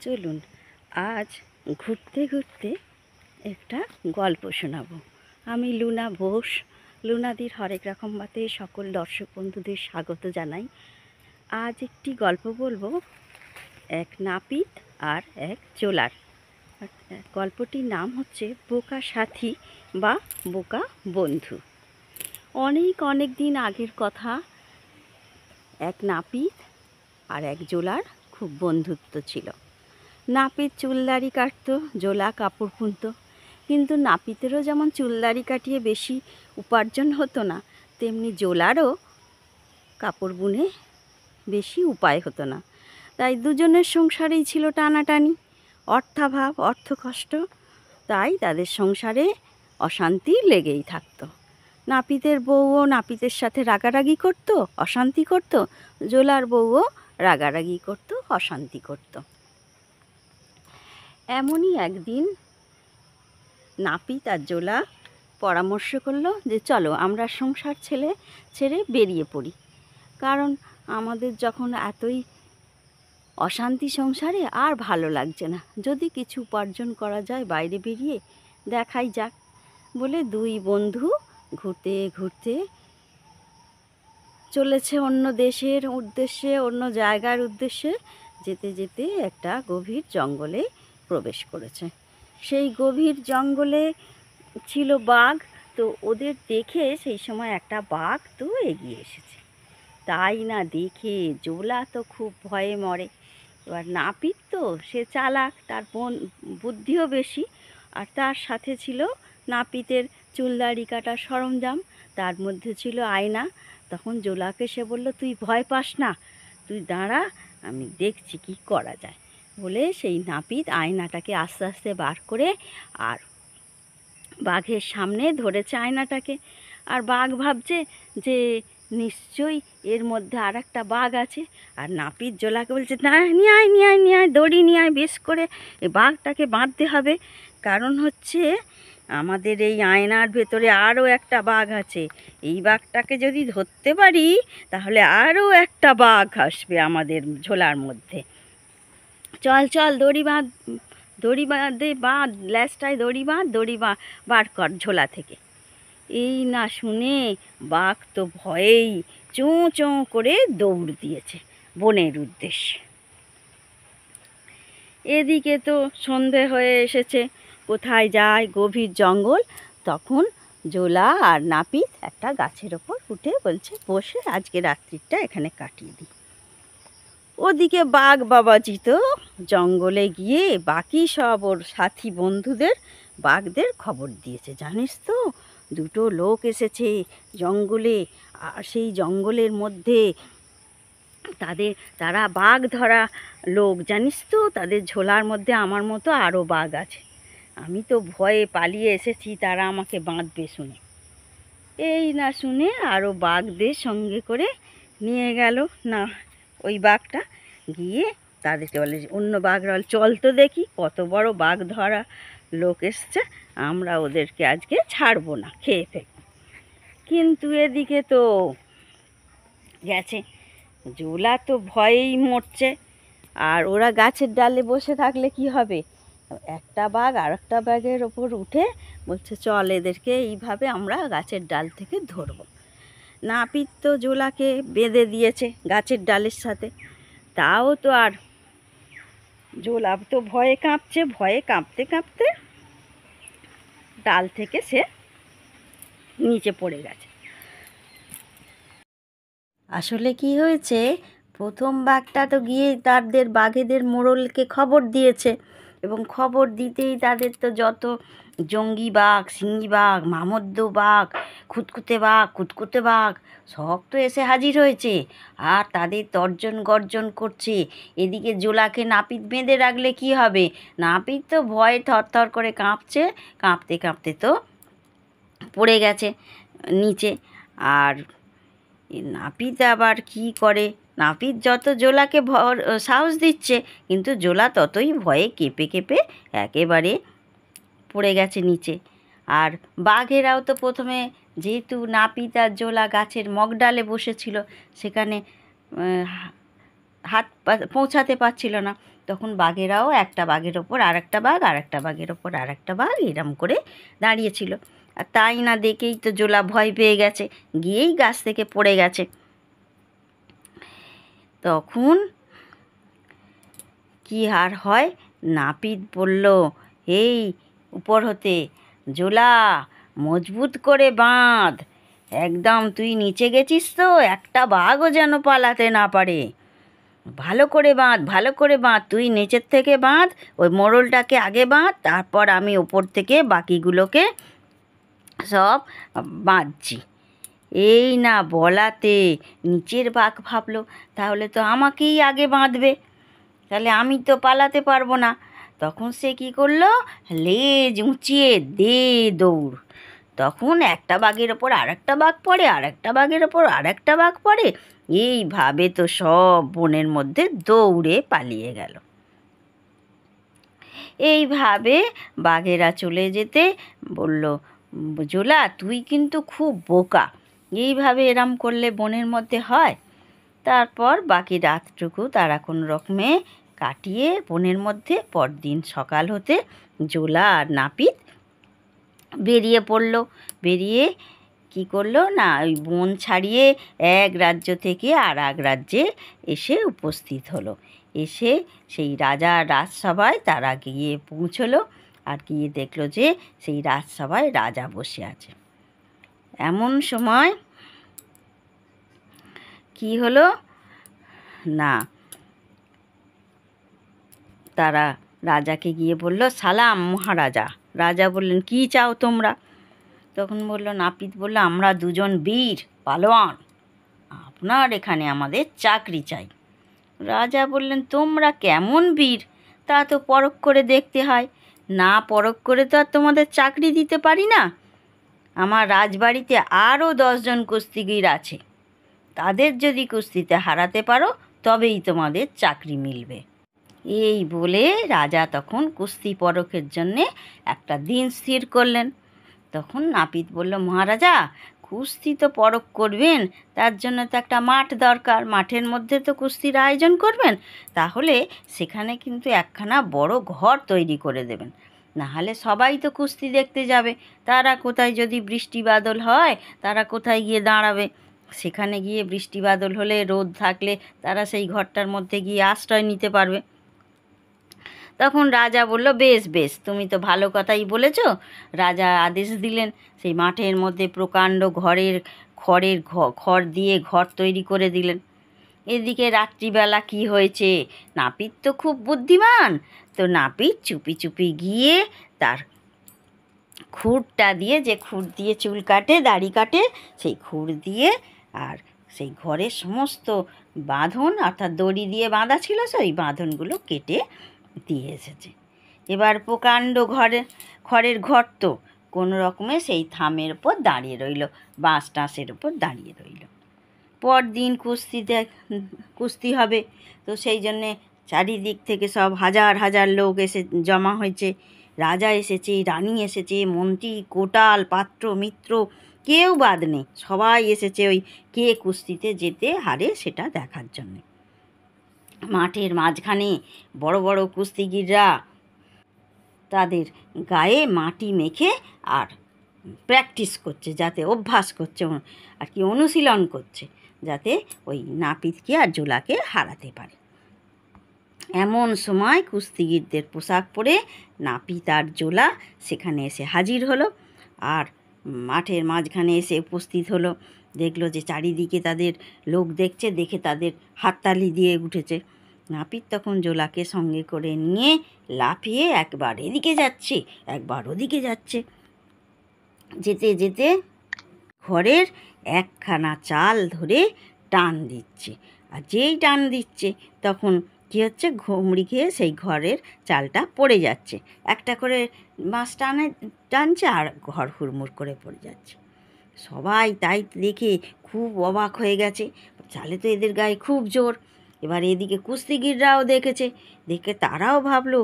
চলুন আজ ঘুরতে ঘুরতে একটা গল্প শোনাবো। আমি লুনা বোস, লুনাদির হরেক রকম বাতে সকল দর্শক বন্ধুদের স্বাগত জানাই। আজ একটি গল্প বলবো, এক নাপিত আর এক জোলার। গল্পটির নাম হচ্ছে বোকা সাথী বা বোকা বন্ধু। অনেক অনেক দিন আগের কথা। এক নাপিত আর এক জোলার খুব বন্ধুত্ব ছিল। নাপিত চুলদাড়ি কাটত, জোলা কাপড় বুনত। কিন্তু নাপিতেরও যেমন চুলদাড়ি কাটিয়ে বেশি উপার্জন হতো না, তেমনি জোলারও কাপড় বুনে বেশি উপায় হতো না। তাই দুজনের সংসারেই ছিল টানাটানি, অর্থাভাব, অর্থকষ্ট। তাই তাদের সংসারে অশান্তি লেগেই থাকতো। নাপিতের বউও নাপিতের সাথে রাগারাগি করত, অশান্তি করত। জোলার বউও রাগারাগি করত, অশান্তি করত। এমনই একদিন নাপিত আর জোলা পরামর্শ করলো যে চলো আমরা সংসার ছেড়ে বেরিয়ে পড়ি। কারণ আমাদের যখন এতই অশান্তি সংসারে আর ভালো লাগছে না, যদি কিছু উপার্জন করা যায় বাইরে বেরিয়ে দেখাই যাক বলে দুই বন্ধু ঘুরতে ঘুরতে চলেছে অন্য দেশের উদ্দেশ্যে, অন্য জায়গার উদ্দেশ্যে। যেতে যেতে একটা গভীর জঙ্গলে প্রবেশ করেছে। সেই গভীর জঙ্গলে ছিল বাঘ। তো ওদের দেখে সেই সময় একটা বাঘ তো এগিয়ে এসেছে। তাই না দেখে জোলা তো খুব ভয়ে মরে। এবার নাপিত তো সে চালাক, তার বুদ্ধিও বেশি। আর তার সাথে ছিল নাপিতের চুলদাড়ি কাটার সরঞ্জাম, তার মধ্যে ছিল আয়না। তখন জোলাকে সে বলল, তুই ভয় পাস না, তুই দাঁড়া, আমি দেখছি কি করা যায় বলে সেই নাপিত আয়নাটাকে আস্তে আস্তে বার করে আর বাঘের সামনে ধরেছে আয়নাটাকে। আর বাঘ ভাবছে যে নিশ্চয়ই এর মধ্যে আর একটা বাঘ আছে। আর নাপিত জোলাকে বলছে, না, নিয়ে আয় নিয়ে আয় নিয়ে আয়, দড়ি নিয়ে আয়, বেশ করে এই বাঘটাকে বাঁধতে হবে। কারণ হচ্ছে আমাদের এই আয়নার ভেতরে আরও একটা বাঘ আছে। এই বাঘটাকে যদি ধরতে পারি তাহলে আরও একটা বাঘ আসবে আমাদের ঝোলার মধ্যে। চল চল, দড়ি বাঁধ, দড়ি বাঁধে, বাঁধ, ল্যাসটায় দড়ি বাঁধ, দড়ি বার কর ঝোলা থেকে। এই না শুনে বাঘ তো ভয়েই চোঁ চোঁ করে দৌড় দিয়েছে বনের উদ্দেশ্যে। এদিকে তো সন্ধে হয়ে এসেছে, কোথায় যায়? গভীর জঙ্গল। তখন জোলা আর নাপিত একটা গাছের ওপর উঠে বলছে, বসে আজকে রাত্রিটা এখানে কাটিয়ে দিই। ওদিকে বাঘ বাবাজি তো জঙ্গলে গিয়ে বাকি সব ওর সাথী বন্ধুদের, বাঘদের খবর দিয়েছে, জানিস তো দুটো লোক এসেছে জঙ্গলে। আর সেই জঙ্গলের মধ্যে তারা বাঘ ধরা লোক, জানিস তো তাদের ঝোলার মধ্যে আমার মতো আরও বাঘ আছে। আমি তো ভয়ে পালিয়ে এসেছি, তারা আমাকে বাঁধবে শুনে। এই না শুনে আরও বাঘদের সঙ্গে করে নিয়ে গেল না ওই বাঘটা। গিয়ে তাদেরকে বলে, অন্য বাঘরা বলে, চল তো দেখি কত বড় বাঘ ধরা লোক এসছে, আমরা ওদেরকে আজকে ছাড়বো না, খেয়ে ফেলব। কিন্তু এদিকে তো গেছে, জোলা তো ভয়েই মরছে। আর ওরা গাছের ডালে বসে থাকলে কি হবে? একটা বাঘ আর একটা বাঘের ওপর উঠে বলছে, চল এদেরকে এইভাবে আমরা গাছের ডাল থেকে ধরবো। নাপিত তো জোলাকে বেঁধে দিয়েছে গাছের ডালের সাথে। তাও তো আর জোলা তো ভয়ে কাঁপছে, ভয়ে কাঁপতে কাঁপতে ডাল থেকে সে নিচে পড়ে গেছে। আসলে কি হয়েছে, প্রথম বাঘটা তো গিয়ে তাদের বাঘেদের মোড়লকে খবর দিয়েছে, এবং খবর দিতেই তাদের তো যত জঙ্গি বাঘ, সিংহী বাঘ, মামদ্দ বাঘ, কুতকুতে বাঘ সব তো এসে হাজির হয়েছে। আর তাদের তর্জন গর্জন করছে। এদিকে জোলাকে নাপিত বেঁধে রাখলে কি হবে? নাপিত তো ভয়ে থরথর করে কাঁপছে, কাঁপতে কাঁপতে তো পড়ে গেছে নিচে। আর নাপিত আবার কি করে, নাপিত যত জোলাকে সাহস দিচ্ছে, কিন্তু জোলা ততই ভয়ে কেঁপে কেঁপে একেবারে পড়ে গেছে নিচে। আর বাঘেরাও তো প্রথমে, যেহেতু নাপিত আর জোলা গাছের মগডালে বসেছিল, সেখানে পৌঁছাতে পারছিল না। তখন বাঘেরাও একটা বাঘের ওপর আর একটা বাঘ, আর একটা বাঘের ওপর আর একটা বাঘ এরম করে দাঁড়িয়েছিল। আর তাই না দেখেই তো জোলা ভয় পেয়ে গেছে, গিয়েই গাছ থেকে পড়ে গেছে। তখন কি আর হয়, নাপিত বলল, এই উপর হতে, জোলা মজবুত করে বাঁধ, একদম তুই নিচে গেছিস তো, একটা বাঘও যেন পালাতে না পারে, ভালো করে বাঁধ, ভালো করে বাঁধ, তুই নিচের থেকে বাঁধ, ওই মোড়লটাকে আগে বাঁধ, তারপর আমি ওপর থেকে বাকিগুলোকে সব বাঁধছি। এই না বলাতে নিচের বাঘ ভাবলো, তাহলে তো আমাকেই আগে বাঁধবে, তাহলে আমি তো পালাতে পারবো না। তখন সে কি করলো, লেজ উঁচিয়ে দে দৌড়। তখন একটা বাঘের ওপর আর একটা বাঘ পড়ে, আর একটা বাঘের ওপর আর একটা বাঘ পড়ে, এইভাবে তো সব বনের মধ্যে দৌড়ে পালিয়ে গেল। এইভাবে বাঘেরা চলে যেতে বলল, জোলা তুই কিন্তু খুব বোকা, এইভাবে এরম করলে বনের মধ্যে হয়। তারপর বাকি রাতটুকু তারা কোনো রকমে কাটিয়ে বনের মধ্যে, পরদিন সকাল হতে জোলা আর নাপিত বেরিয়ে পড়ল। বেরিয়ে কি করলো না, ওই বন ছাড়িয়ে এক রাজ্য থেকে আর এক রাজ্যে এসে উপস্থিত হলো। এসে সেই রাজার রাজসভায় তারা গিয়ে পৌঁছলো, আর গিয়ে দেখলো যে সেই রাজসভায় রাজা বসে আছে। এমন সময় কি হলো না, তারা রাজাকে গিয়ে বলল, সালাম মহারাজা। রাজা বললেন, কি চাও তোমরা? তখন বলল, নাপিত বলল, আমরা দুজন বীর পালোয়ান, আপনার এখানে আমাদের চাকরি চাই। রাজা বললেন, তোমরা কেমন বীর তা তো পরখ করে দেখতে হয়, না পরখ করে তো আর তোমাদের চাকরি দিতে পারি না। আমার রাজবাড়িতে আরও 10 জন কুস্তিগীর আছে, তাদের যদি কুস্তিতে হারাতে পারো তবেই তোমাদের চাকরি মিলবে। এই বলে রাজা তখন কুস্তি পরখের জন্যে একটা দিন স্থির করলেন। তখন নাপিত বলল, মহারাজা কুস্তি তো পরখ করবেন, তার জন্য তো একটা মাঠ দরকার, মাঠের মধ্যে তো কুস্তির আয়োজন করবেন, তাহলে সেখানে কিন্তু একখানা বড় ঘর তৈরি করে দেবেন, নাহলে সবাই তো কুস্তি দেখতে যাবে, তারা কোথায়, যদি বৃষ্টি বাদল হয় তারা কোথায় গিয়ে দাঁড়াবে, সেখানে গিয়ে বৃষ্টি বাদল হলে, রোদ থাকলে তারা সেই ঘরটার মধ্যে গিয়ে আশ্রয় নিতে পারবে। তখন রাজা বলল, বেশ বেশ, তুমি তো ভালো কথাই বলেছ। রাজা আদেশ দিলেন, সেই মাঠের মধ্যে প্রকাণ্ড খড় দিয়ে ঘর তৈরি করে দিলেন। এদিকে রাত্রিবেলা কি হয়েছে, নাপিত তো খুব বুদ্ধিমান, তো নাপিত চুপি চুপি গিয়ে তার খুরটা দিয়ে, যে খুর দিয়ে চুল কাটে, দাড়ি কাটে, সেই খুর দিয়ে আর সেই ঘরের সমস্ত বাঁধন, অর্থাৎ দড়ি দিয়ে বাঁধা ছিল, সেই বাঁধনগুলো কেটে দিয়ে এসেছে। এবার প্রকাণ্ড খড়ের ঘর তো কোনো রকমে সেই থামের ওপর দাঁড়িয়ে রইল, বাঁশ টাঁশের ওপর দাঁড়িয়ে রইল। পরদিন কুস্তি হবে, তো সেই জন্যে চারিদিক থেকে সব হাজার হাজার লোক এসে জমা হয়েছে। রাজা এসেছে, রানী এসেছে, মন্ত্রী, কোটাল, পাত্র, মিত্র, কেউ বাদ নেই, সবাই এসেছে ওই কে কুস্তিতে যেতে হারে সেটা দেখার জন্যে। মাঠের মাঝখানে বড় বড় কুস্তিগিররা তাদের গায়ে মাটি মেখে আর প্র্যাকটিস করছে, যাতে অভ্যাস করছে আর কি, অনুশীলন করছে, যাতে ওই নাপিতকে আর জোলাকে হারাতে পারে। এমন সময় কুস্তিগিরদের পোশাক পরে নাপিত আর জোলা সেখানে এসে হাজির হলো, আর মাঠের মাঝখানে এসে উপস্থিত হলো। দেখলো যে চারিদিকে তাদের লোক দেখছে, দেখে তাদের হাততালি দিয়ে উঠেছে। নাপিত তখন জোলাকে সঙ্গে করে নিয়ে লাফিয়ে একবার এদিকে যাচ্ছে, একবার ওদিকে যাচ্ছে। যেতে যেতে ঘরের একখানা চাল ধরে টান দিচ্ছে, আর যেই টান দিচ্ছে তখন কী হচ্ছে, ঘুমড়ি খেয়ে সেই ঘরের চালটা পড়ে যাচ্ছে, একটা করে বাঁশ টানছে আর ঘর হুড়মুড় করে পড়ে যাচ্ছে। সবাই তাই দেখে খুব অবাক হয়ে গেছে, চালে তো এদের গায়ে খুব জোর। এবার এদিকে কুস্তিগিররাও দেখেছে, দেখে তারাও ভাবলো,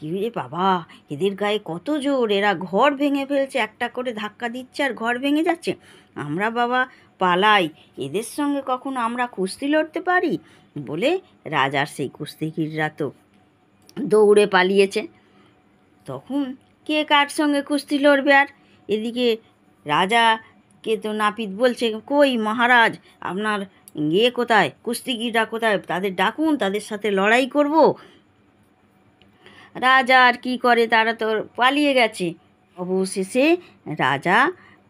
রে বাবা, এদের গায়ে কত জোর, এরা ঘর ভেঙে ফেলছে, একটা করে ধাক্কা দিচ্ছে আর ঘর ভেঙে যাচ্ছে। আমরা বাবা পালাই, এদের সঙ্গে কখনো আমরা কুস্তি লড়তে পারি? বলে রাজার সেই কুস্তিগিররা তো দৌড়ে পালিয়েছে। তখন কে কার সঙ্গে কুস্তি লড়বে? আর এদিকে রাজাকে তো নাপিত বলছে, কই মহারাজ, আপনার কোথায়, কুস্তিগিররা কোথায়, তাদের ডাকুন, তাদের সাথে লড়াই করব। রাজা আর কী করে, তারা তো পালিয়ে গেছে। অবশেষে রাজা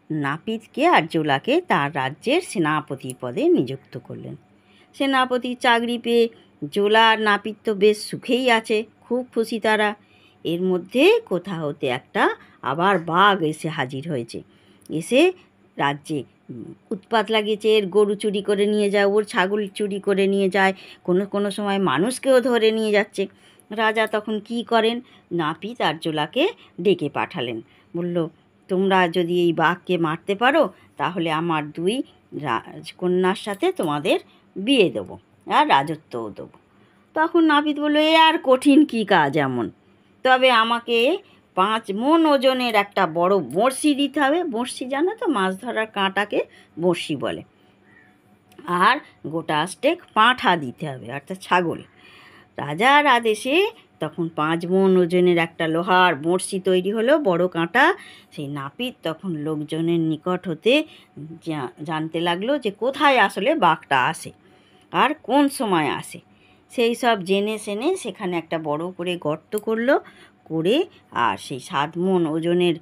নাপিতকে আর জোলাকে তার রাজ্যের সেনাপতি পদে নিযুক্ত করলেন। সেনাপতির চাকরি পেয়ে জোলা আর নাপিত তো বেশ সুখেই আছে, খুব খুশি তারা। এর মধ্যে কোথা হতে একটা আবার বাঘ এসে হাজির হয়েছে, এসে রাজ্যে উৎপাত লাগিয়েছে। এর গরু চুরি করে নিয়ে যায়, ওর ছাগল চুরি করে নিয়ে যায়, কোনো সময় মানুষকেও ধরে নিয়ে যাচ্ছে। রাজা তখন কি করেন, নাপিত আর জোলাকে ডেকে পাঠালেন। বলল, তোমরা যদি এই বাঘকে মারতে পারো তাহলে আমার 2 রাজকন্যার সাথে তোমাদের বিয়ে দেবো আর রাজত্বও দেবো। তখন নাপিত বলল, এ আর কঠিন কি কাজ এমন, তবে আমাকে 5 মণ ওজনের একটা বড় বড়শি দিতে হবে। বড়শি জানো তো, মাছ ধরার কাঁটাকে বড়শি বলে। আর গোটা 8 পাঁঠা দিতে হবে, অর্থাৎ ছাগল। রাজার আদেশে তখন 5 মণ ওজনের একটা লোহার বড়শি তৈরি হলো, বড় কাঁটা। সেই নাপিত তখন লোকজনের নিকট হতে জানতে লাগলো যে কোথায় আসলে বাঘটা আসে আর কোন সময় আসে। সেই সব জেনে শুনে সেখানে একটা বড় করে গর্ত করলো, করে আর সেই 7 মণ ওজনের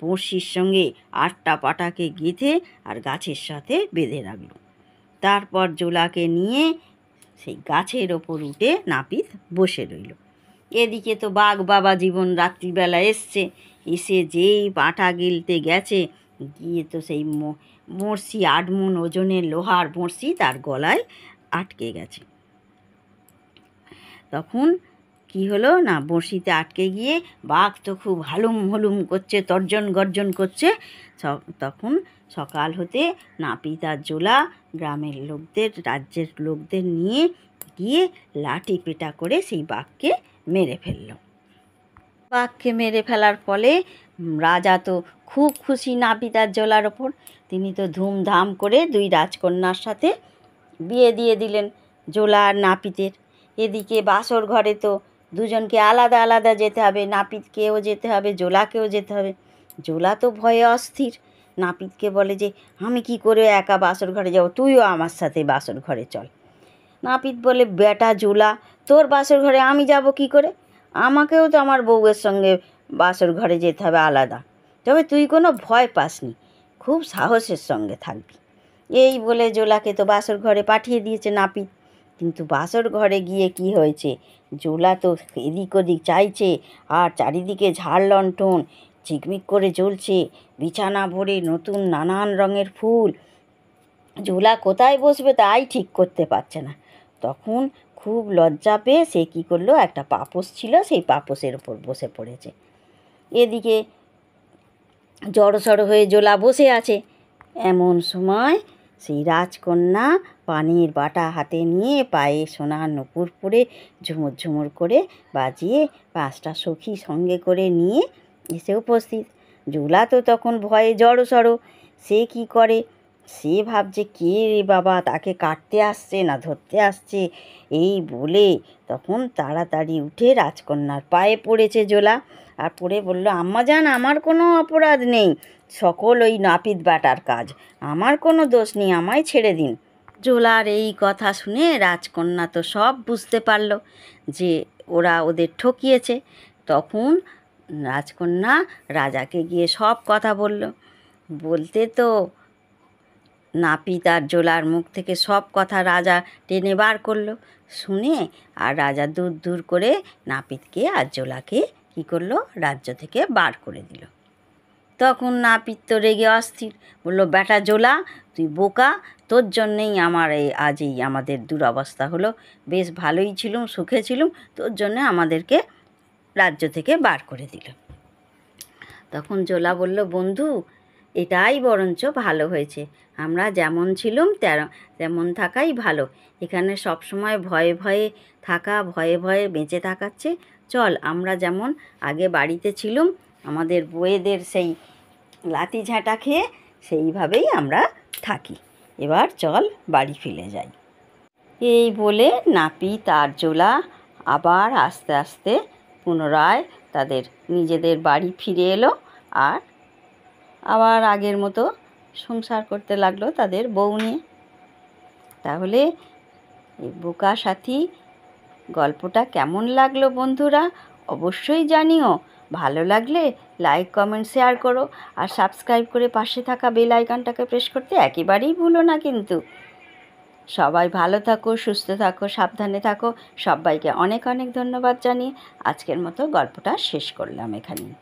বড়শির সঙ্গে 8টা পাটাকে গেঁথে আর গাছের সাথে বেঁধে রাখলো। তারপর জোলাকে নিয়ে সেই গাছের ওপর উঠে নাপিত বসে রইল। এদিকে তো বাঘ বাবা জীবন রাত্রিবেলা এসছে, এসে যেই পাঁঠা গিলতে গেছে, গিয়ে তো সেই বড়শি 8 মণ ওজনের লোহার বড়শি তার গলায় আটকে গেছে। তখন কি হলো না, বড়শিতে আটকে গিয়ে বাঘ তো খুব হালুম হলুম করছে, তর্জন গর্জন করছে। তখন সকাল হতে নাপিত আর জোলা গ্রামের লোকদের, রাজ্যের লোকদের নিয়ে গিয়ে লাঠি পেটা করে সেই বাঘকে মেরে ফেলল। বাঘকে মেরে ফেলার ফলে রাজা তো খুব খুশি নাপিত আর জোলার ওপর। তিনি তো ধুমধাম করে 2 রাজকন্যার সাথে বিয়ে দিয়ে দিলেন জোলা আর নাপিতের। এদিকে বাসর ঘরে তো দুজনকে আলাদা আলাদা যেতে হবে, নাপিতকেও যেতে হবে, জোলাকেও যেতে হবে। জোলা তো ভয়ে অস্থির, নাপিতকে বলে যে, আমি কি করে একা বাসর ঘরে যাব, তুইও আমার সাথে বাসর ঘরে চল। নাপিত বলে, বেটা জোলা, তোর বাসর ঘরে আমি যাব কি করে, আমাকেও তো আমার বউয়ের সঙ্গে বাসর ঘরে যেতে হবে আলাদা, তবে তুই কোনো ভয় পাসনি, খুব সাহসের সঙ্গে থাকবি। এই বলে জোলাকে তো বাসর ঘরে পাঠিয়ে দিয়েছে নাপিত। কিন্তু বাসর ঘরে গিয়ে কি হয়েছে, জোলা তো এদিক ওদিক চাইছে, আর চারিদিকে ঝাড় লণ্ঠন ঝিকমিক করে জ্বলছে, বিছানা ভরে নতুন নানান রঙের ফুল। জোলা কোথায় বসবে তাই ঠিক করতে পারছে না। তখন খুব লজ্জা পেয়ে সে কী করলো, একটা পাপোশ ছিল, সেই পাপোশের ওপর বসে পড়েছে। এদিকে জড়সড় হয়ে জোলা বসে আছে। এমন সময় সেই রাজকন্যা পানির বাটা হাতে নিয়ে, পায়ে সোনার নূপুর পরে, ঝুমুর ঝুমুর করে বাজিয়ে 5টা সখী সঙ্গে করে নিয়ে এসে উপস্থিত। জোলা তো তখন ভয়ে জড়সড়। সে কি করে, সে ভাবছে কে রে বাবা, তাকে কাটতে আসছে না ধরতে আসছে, এই বলে তখন তাড়াতাড়ি উঠে রাজকন্যার পায়ে পড়েছে জোলা। আর পড়ে বলল, আম্মাজান, আমার কোনো অপরাধ নেই, সকল ওই নাপিত বেটার কাজ, আমার কোনো দোষ নেই, আমায় ছেড়ে দিন। জোলার এই কথা শুনে রাজকন্যা তো সব বুঝতে পারল যে ওরা ওদের ঠকিয়েছে। তখন রাজকন্যা রাজাকে গিয়ে সব কথা বলল। বলতে তো নাপিত আর জোলার মুখ থেকে সব কথা রাজা টেনে বার করলো। শুনে আর রাজা দূর দূর করে নাপিতকে আর জোলাকে কী করলো, রাজ্য থেকে বার করে দিল। তখন নাপিত তো রেগে অস্থির, বলল, বেটা জোলা, তুই বোকা, তোর জন্যেই আমার আজ এই আমাদের দুরবস্থা হলো, বেশ ভালোই ছিলুম, সুখে ছিলুম, তোর জন্যে আমাদেরকে রাজ্য থেকে বার করে দিল। তখন জোলা বলল, বন্ধু, এটাই বরঞ্চ ভালো হয়েছে, আমরা যেমন ছিলুম তেমন থাকাই ভালো, এখানে সবসময় ভয়ে ভয়ে থাকা, ভয়ে ভয়ে বেঁচে থাকাচ্ছে, চল আমরা যেমন আগে বাড়িতে ছিলুম, আমাদের বউয়েদের সেই লাঠি ঝাঁটা খেয়ে সেইভাবেই আমরা থাকি। এবার চল বাড়ি ফিরে যাই। এই বলে নাপিত আর জোলা আবার আস্তে আস্তে পুনরায় তাদের নিজেদের বাড়ি ফিরে এলো আর আবার আগের মতো সংসার করতে লাগলো তাদের বউ নিয়ে। তাহলে এই বোকা সাথী গল্পটা কেমন লাগলো বন্ধুরা? অবশ্যই জানিও। ভালো লাগলে লাইক, কমেন্ট, শেয়ার করো আর সাবস্ক্রাইব করে পাশে থাকা বেল আইকনটাকে প্রেস করতে একেবারেই ভুলো না কিন্তু। সবাই ভালো থাকো, সুস্থ থাকো, সাবধানে থাকো। সবাইকে অনেক অনেক ধন্যবাদ জানিয়ে আজকের মতো গল্পটা শেষ করলাম এখানেই।